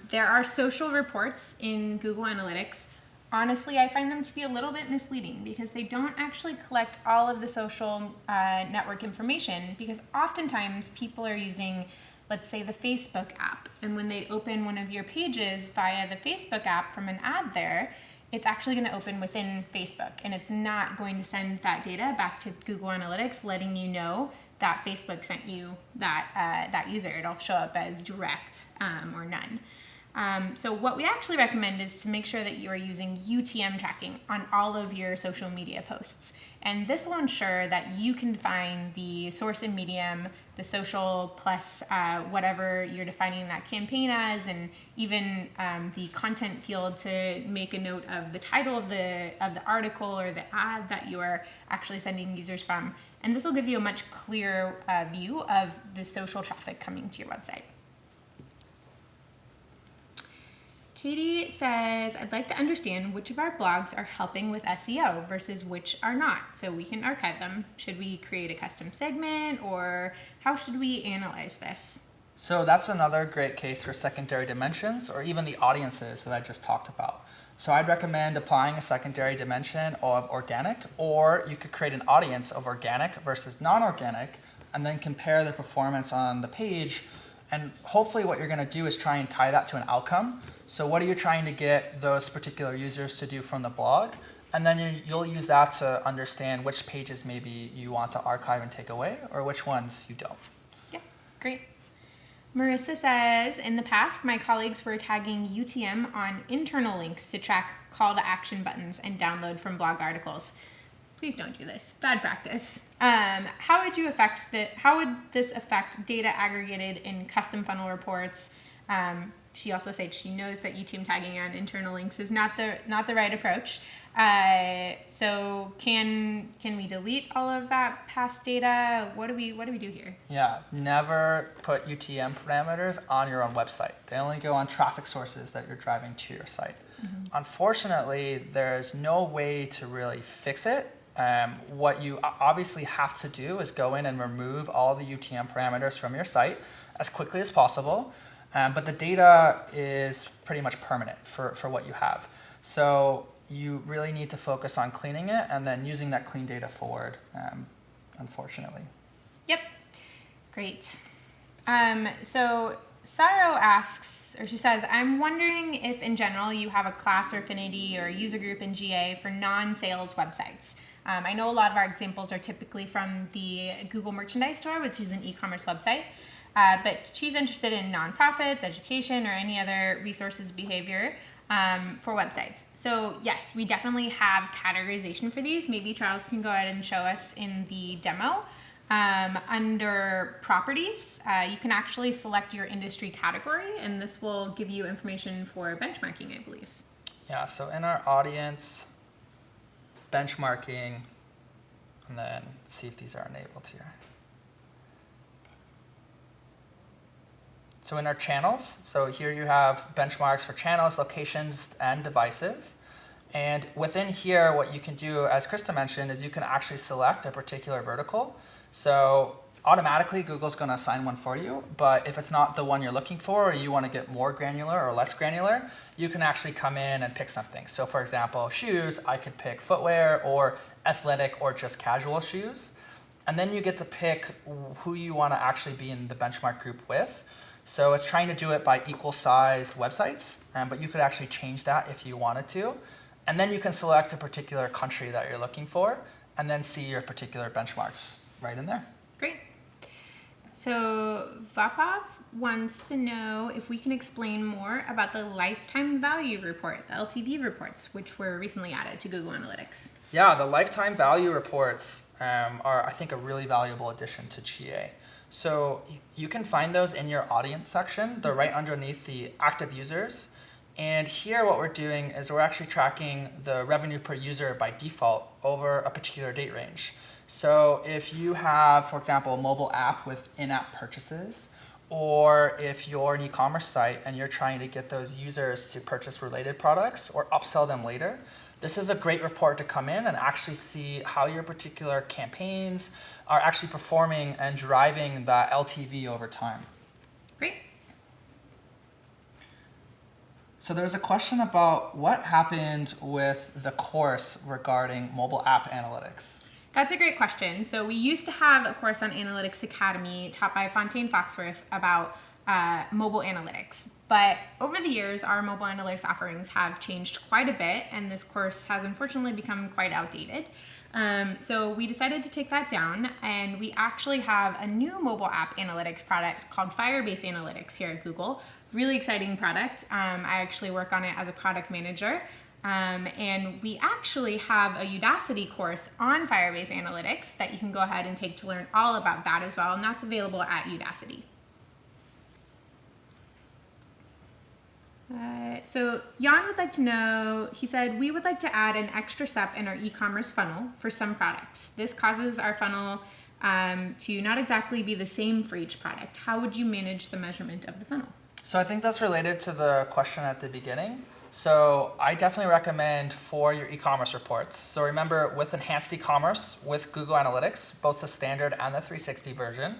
There are social reports in Google Analytics. Honestly, I find them to be a little bit misleading because they don't actually collect all of the social network information, because oftentimes people are using, let's say, the Facebook app. And when they open one of your pages via the Facebook app from an ad there, it's actually going to open within Facebook, and it's not going to send that data back to Google Analytics, letting you know that Facebook sent you that user. It'll show up as direct or none. So what we actually recommend is to make sure that you are using UTM tracking on all of your social media posts. And this will ensure that you can find the source and medium, the social plus whatever you're defining that campaign as, and even the content field to make a note of the title of the article or the ad that you are actually sending users from. And this will give you a much clearer view of the social traffic coming to your website. Katie says, I'd like to understand which of our blogs are helping with SEO versus which are not, so we can archive them. Should we create a custom segment, or how should we analyze this? So that's another great case for secondary dimensions, or even the audiences that I just talked about. So I'd recommend applying a secondary dimension of organic, or you could create an audience of organic versus non-organic, and then compare the performance on the page. And hopefully what you're going to do is try and tie that to an outcome. So what are you trying to get those particular users to do from the blog? And then you'll use that to understand which pages maybe you want to archive and take away, or which ones you don't. Yeah, great. Marissa says, in the past, my colleagues were tagging UTM on internal links to track call to action buttons and download from blog articles. Please don't do this. Bad practice. How would this affect data aggregated in custom funnel reports? She also said she knows that UTM tagging on internal links is not the right approach. So can we delete all of that past data? What do we do here? Yeah, never put UTM parameters on your own website. They only go on traffic sources that you're driving to your site. Mm-hmm. Unfortunately, there's no way to really fix it. What you obviously have to do is go in and remove all the UTM parameters from your site as quickly as possible. But the data is pretty much permanent for what you have. So you really need to focus on cleaning it and then using that clean data forward, unfortunately. Yep, great. So Saro asks, or she says, I'm wondering if in general you have a class or affinity or user group in GA for non-sales websites. I know a lot of our examples are typically from the Google Merchandise Store, which is an e-commerce website. But she's interested in nonprofits, education, or any other resources behavior for websites. So yes, we definitely have categorization for these. Maybe Charles can go ahead and show us in the demo. Under properties, you can actually select your industry category, and this will give you information for benchmarking, I believe. Yeah, so in our audience, benchmarking, and then see if these are enabled here. So in our channels, so here you have benchmarks for channels, locations, and devices. And within here, what you can do, as Krista mentioned, is you can actually select a particular vertical. So automatically, Google's going to assign one for you. But if it's not the one you're looking for, or you want to get more granular or less granular, you can actually come in and pick something. So for example, shoes, I could pick footwear or athletic or just casual shoes. And then you get to pick who you want to actually be in the benchmark group with. So it's trying to do it by equal size websites, but you could actually change that if you wanted to. And then you can select a particular country that you're looking for, and then see your particular benchmarks right in there. Great. So Vapov wants to know if we can explain more about the lifetime value report, the LTV reports, which were recently added to Google Analytics. Yeah, the lifetime value reports are, I think, a really valuable addition to GA. So you can find those in your audience section. They're right underneath the active users. And here what we're doing is we're actually tracking the revenue per user by default over a particular date range. So if you have, for example, a mobile app with in-app purchases, or if you're an e-commerce site and you're trying to get those users to purchase related products or upsell them later, this is a great report to come in and actually see how your particular campaigns are actually performing and driving that LTV over time. Great. So there's a question about what happened with the course regarding mobile app analytics. That's a great question. So we used to have a course on Analytics Academy taught by Fontaine Foxworth about mobile analytics. But over the years, our mobile analytics offerings have changed quite a bit, and this course has unfortunately become quite outdated. So we decided to take that down, and we actually have a new mobile app analytics product called Firebase Analytics here at Google. Really exciting product. I actually work on it as a product manager. And we actually have a Udacity course on Firebase Analytics that you can go ahead and take to learn all about that as well, and that's available at Udacity. So Jan would like to know, he said, we would like to add an extra step in our e-commerce funnel for some products. This causes our funnel to not exactly be the same for each product. How would you manage the measurement of the funnel? So I think that's related to the question at the beginning. So I definitely recommend for your e-commerce reports. So remember, with Enhanced Ecommerce, with Google Analytics, both the standard and the 360 version,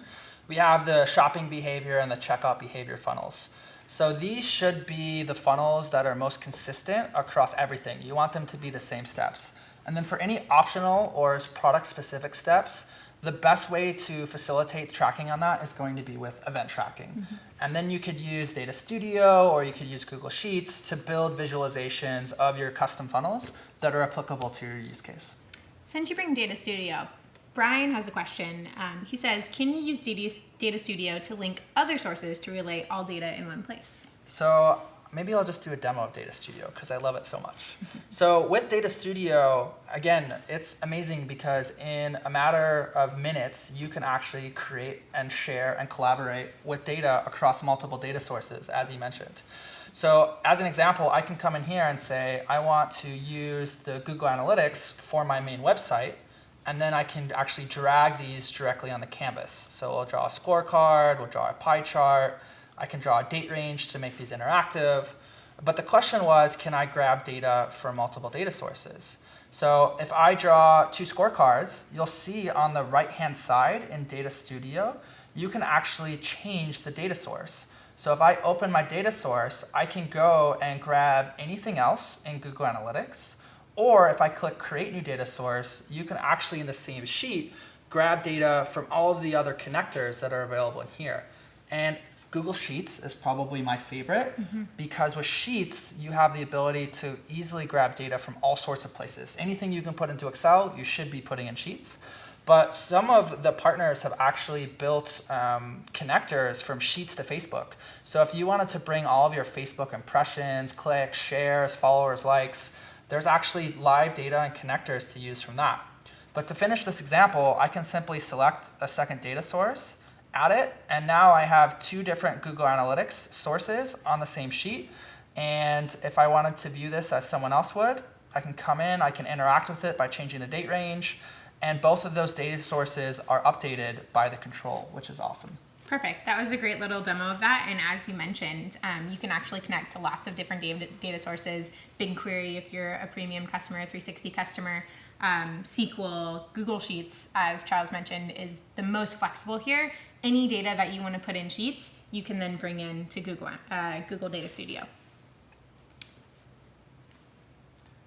we have the shopping behavior and the checkout behavior funnels. So these should be the funnels that are most consistent across everything. You want them to be the same steps. And then for any optional or product-specific steps, the best way to facilitate tracking on that is going to be with event tracking. Mm-hmm. And then you could use Data Studio or you could use Google Sheets to build visualizations of your custom funnels that are applicable to your use case. Since you bring Data Studio, Brian has a question. He says, can you use Data Studio to link other sources to relay all data in one place? So maybe I'll just do a demo of Data Studio because I love it so much. So with Data Studio, again, it's amazing because in a matter of minutes, you can actually create and share and collaborate with data across multiple data sources, as you mentioned. So as an example, I can come in here and say, I want to use the Google Analytics for my main website. And then I can actually drag these directly on the canvas. So we'll draw a scorecard, we'll draw a pie chart, I can draw a date range to make these interactive. But the question was, can I grab data from multiple data sources? So if I draw 2 scorecards, you'll see on the right-hand side in Data Studio, you can actually change the data source. So if I open my data source, I can go and grab anything else in Google Analytics. Or if I click Create New Data Source, you can actually, in the same sheet, grab data from all of the other connectors that are available in here. And Google Sheets is probably my favorite because with Sheets, you have the ability to easily grab data from all sorts of places. Anything you can put into Excel, you should be putting in Sheets. But some of the partners have actually built connectors from Sheets to Facebook. So if you wanted to bring all of your Facebook impressions, clicks, shares, followers, likes, there's actually live data and connectors to use from that. But to finish this example, I can simply select a second data source, add it, and now I have 2 different Google Analytics sources on the same sheet. And if I wanted to view this as someone else would, I can come in, I can interact with it by changing the date range, and both of those data sources are updated by the control, which is awesome. Perfect. That was a great little demo of that. And as you mentioned, you can actually connect to lots of different data sources. BigQuery if you're a premium customer, 360 customer. SQL, Google Sheets, as Charles mentioned, is the most flexible here. Any data that you want to put in Sheets, you can then bring in to Google Data Studio.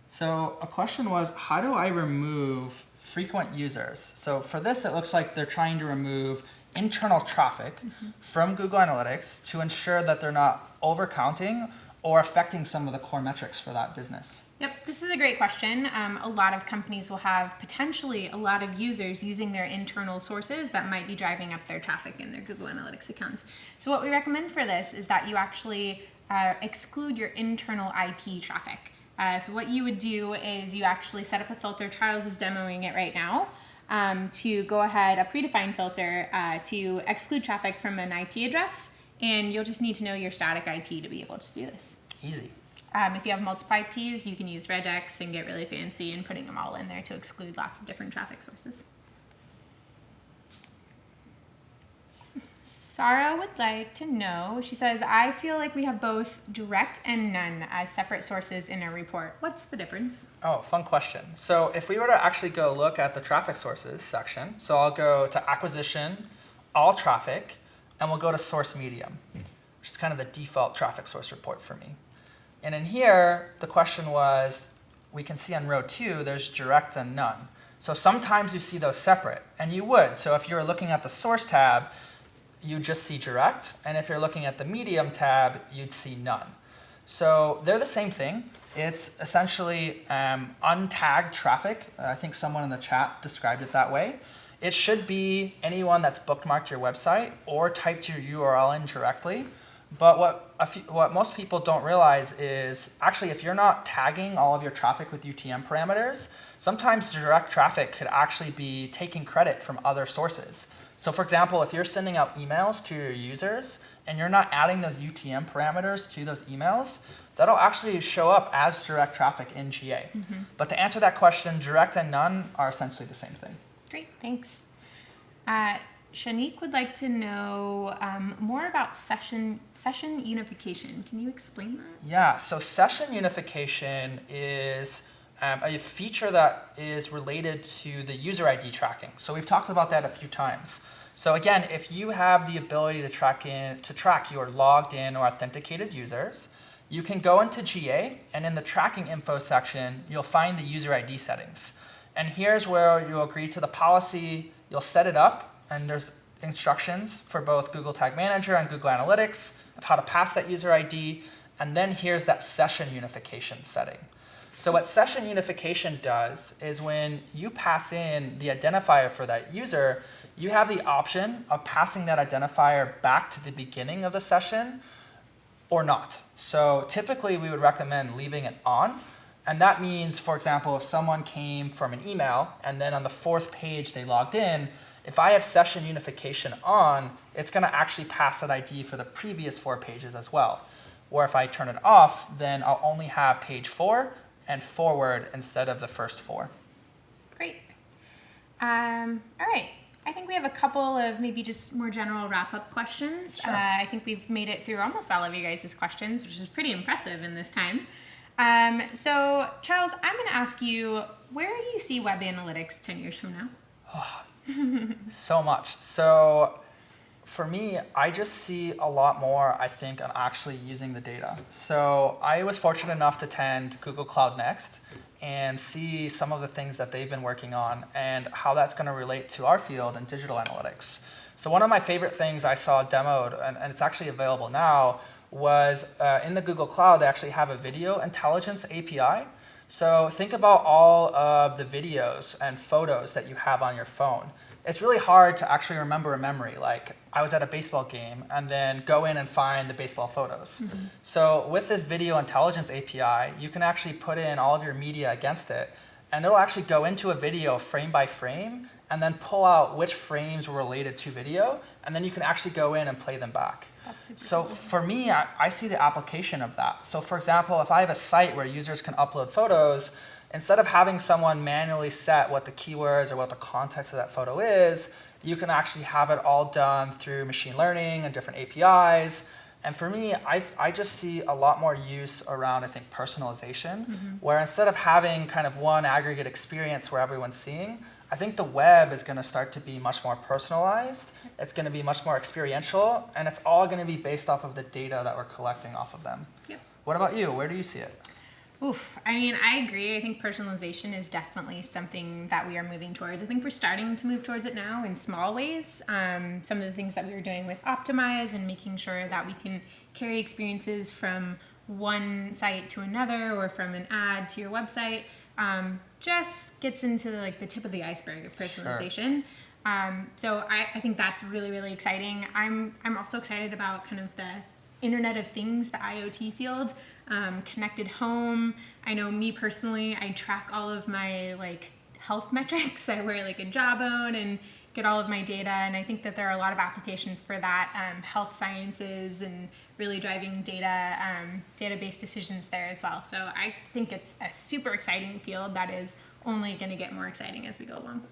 So a question was, how do I remove frequent users? So for this, it looks like they're trying to remove internal traffic from Google Analytics to ensure that they're not overcounting or affecting some of the core metrics for that business. Yep, this is a great question. A lot of companies will have potentially a lot of users using their internal sources that might be driving up their traffic in their Google Analytics accounts. So what we recommend for this is that you actually exclude your internal IP traffic. So what you would do is you actually set up a filter. Charles is demoing it right now. To go ahead, a predefined filter to exclude traffic from an IP address, and you'll just need to know your static IP to be able to do this. Easy. If you have multiple IPs, you can use regex and get really fancy and putting them all in there to exclude lots of different traffic sources. Sarah would like to know, she says, I feel like we have both direct and none as separate sources in our report. What's the difference? Oh, fun question. So if we were to actually go look at the traffic sources section, so I'll go to acquisition, all traffic, and we'll go to source medium, which is kind of the default traffic source report for me. And in here, the question was, we can see on row 2, there's direct and none. So sometimes you see those separate, and you would. So if you were looking at the source tab, you just see direct. And if you're looking at the medium tab, you'd see none. So they're the same thing. It's essentially untagged traffic. I think someone in the chat described it that way. It should be anyone that's bookmarked your website or typed your URL in directly. But what most people don't realize is actually if you're not tagging all of your traffic with UTM parameters, sometimes direct traffic could actually be taking credit from other sources. So for example, if you're sending out emails to your users and you're not adding those UTM parameters to those emails, that'll actually show up as direct traffic in GA. But to answer that question, direct and none are essentially the same thing. Great, thanks. Shanique would like to know more about session unification. Can you explain that? Yeah, so session unification is a feature that is related to the user ID tracking. So we've talked about that a few times. So again, if you have the ability to track your logged in or authenticated users, you can go into GA, and in the tracking info section, you'll find the user ID settings. And here's where you'll agree to the policy, you'll set it up, and there's instructions for both Google Tag Manager and Google Analytics of how to pass that user ID, and then here's that session unification setting. So what session unification does is when you pass in the identifier for that user, you have the option of passing that identifier back to the beginning of the session or not. So typically we would recommend leaving it on. And that means, for example, if someone came from an email and then on the 4th page they logged in, if I have session unification on, it's going to actually pass that ID for the previous 4 pages as well. Or if I turn it off, then I'll only have page 4 and forward instead of the first 4. Great. All right. I think we have a couple of maybe just more general wrap-up questions. Sure. I think we've made it through almost all of you guys' questions, which is pretty impressive in this time. So, Charles, I'm going to ask you, where do you see web analytics 10 years from now? So much. So for me, I just see a lot more, I think, on actually using the data. So I was fortunate enough to attend Google Cloud Next and see some of the things that they've been working on and how that's going to relate to our field in digital analytics. So one of my favorite things I saw demoed, and it's actually available now, was in the Google Cloud, they actually have a video intelligence API. So think about all of the videos and photos that you have on your phone. It's really hard to actually remember a memory. Like I was at a baseball game and then go in and find the baseball photos. So with this video intelligence API, you can actually put in all of your media against it, and it'll actually go into a video frame by frame and then pull out which frames were related to video, and then you can actually go in and play them back. So for me, I see the application of that. So for example, if I have a site where users can upload photos, instead of having someone manually set what the keywords or what the context of that photo is, you can actually have it all done through machine learning and different APIs. And for me, I just see a lot more use around, I think, personalization, where instead of having kind of one aggregate experience where everyone's seeing, I think the web is going to start to be much more personalized. It's going to be much more experiential, and it's all going to be based off of the data that we're collecting off of them. Yep. What about you? Where do you see it? Oof. I mean, I agree. I think personalization is definitely something that we are moving towards. I think we're starting to move towards it now in small ways. Some of the things that we were doing with Optimize and making sure that we can carry experiences from one site to another or from an ad to your website just gets into like the tip of the iceberg of personalization. Sure. So I think that's really, really exciting. I'm also excited about kind of the Internet of Things, the IoT field, connected home. I know me personally, I track all of my like health metrics. I wear like a Jawbone and get all of my data, and I think that there are a lot of applications for that, health sciences and really driving data, database decisions there as well. So I think it's a super exciting field that is only going to get more exciting as we go along.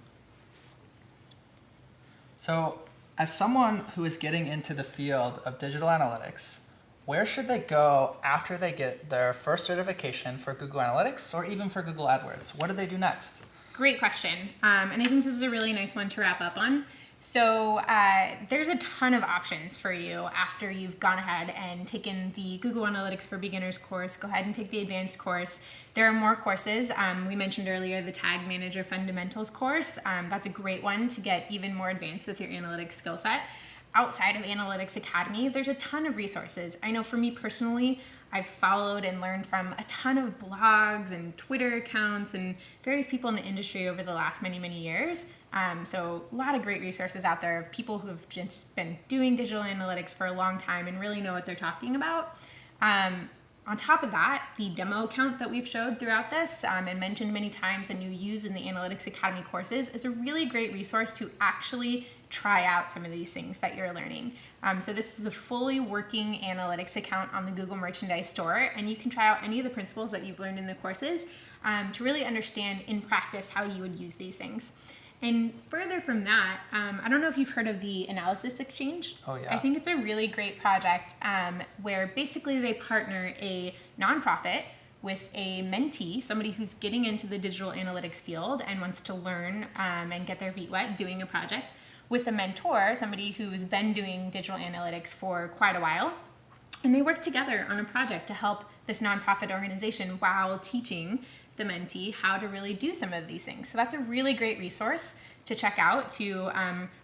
So as someone who is getting into the field of digital analytics, where should they go after they get their first certification for Google Analytics or even for Google AdWords? What do they do next? Great question. And I think this is a really nice one to wrap up on. So there's a ton of options for you after you've gone ahead and taken the Google Analytics for Beginners course. Go ahead and take the advanced course. There are more courses. We mentioned earlier the Tag Manager Fundamentals course. That's a great one to get even more advanced with your analytics skill set. outside of Analytics Academy, there's a ton of resources. I know for me personally, I've followed and learned from a ton of blogs and Twitter accounts and various people in the industry over the last many, many years. So a lot of great resources out there of people who have just been doing digital analytics for a long time and really know what they're talking about. On top of that, the demo account that we've showed throughout this and mentioned many times and you use in the Analytics Academy courses is a really great resource to actually try out some of these things that you're learning. So this is a fully working analytics account on the Google Merchandise Store, and you can try out any of the principles that you've learned in the courses to really understand in practice how you would use these things. And further from that, I don't know if you've heard of the Analysis Exchange. Oh, yeah. I think it's a really great project where basically they partner a nonprofit with a mentee, somebody who's getting into the digital analytics field and wants to learn and get their feet wet doing a project, with a mentor, somebody who's been doing digital analytics for quite a while. And they work together on a project to help this nonprofit organization while teaching the mentee how to really do some of these things. So that's a really great resource to check out to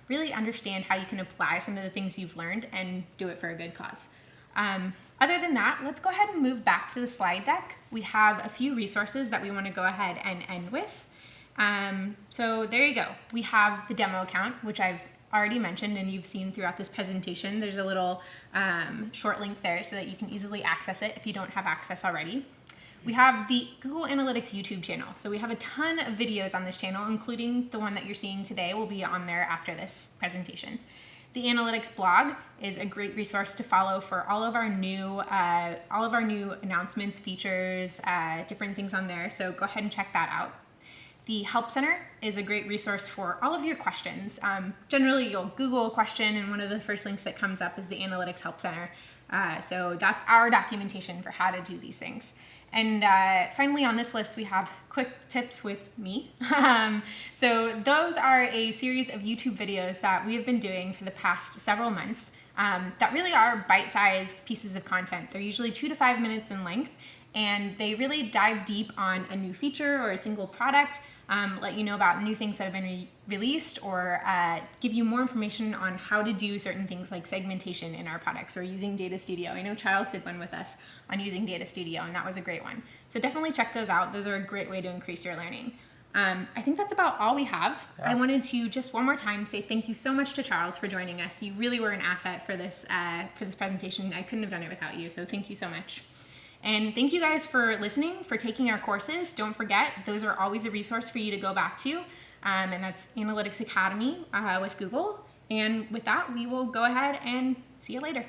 really understand how you can apply some of the things you've learned and do it for a good cause. Other than that, let's go ahead and move back to the slide deck. We have a few resources that we want to go ahead and end with. So there you go. We have the demo account, which I've already mentioned and you've seen throughout this presentation. There's a little short link there so that you can easily access it if you don't have access already. We have the Google Analytics YouTube channel. So we have a ton of videos on this channel, including the one that you're seeing today will be on there after this presentation. The Analytics blog is a great resource to follow for all of our new announcements, features, different things on there. So go ahead and check that out. The Help Center is a great resource for all of your questions. Generally, you'll Google a question, and one of the first links that comes up is the Analytics Help Center. So that's our documentation for how to do these things. And finally on this list, we have quick tips with me. So those are a series of YouTube videos that we have been doing for the past several months that really are bite-sized pieces of content. They're usually 2 to 5 minutes in length, and they really dive deep on a new feature or a single product, let you know about new things that have been released, or give you more information on how to do certain things like segmentation in our products or using Data Studio. I know Charles did one with us on using Data Studio, and that was a great one. So definitely check those out. Those are a great way to increase your learning. I think that's about all we have. Yeah. I wanted to just one more time say thank you so much to Charles for joining us. You really were an asset for this presentation. I couldn't have done it without you, so thank you so much. And thank you guys for listening, for taking our courses. Don't forget, those are always a resource for you to go back to. And that's Analytics Academy with Google. And with that, we will go ahead and see you later.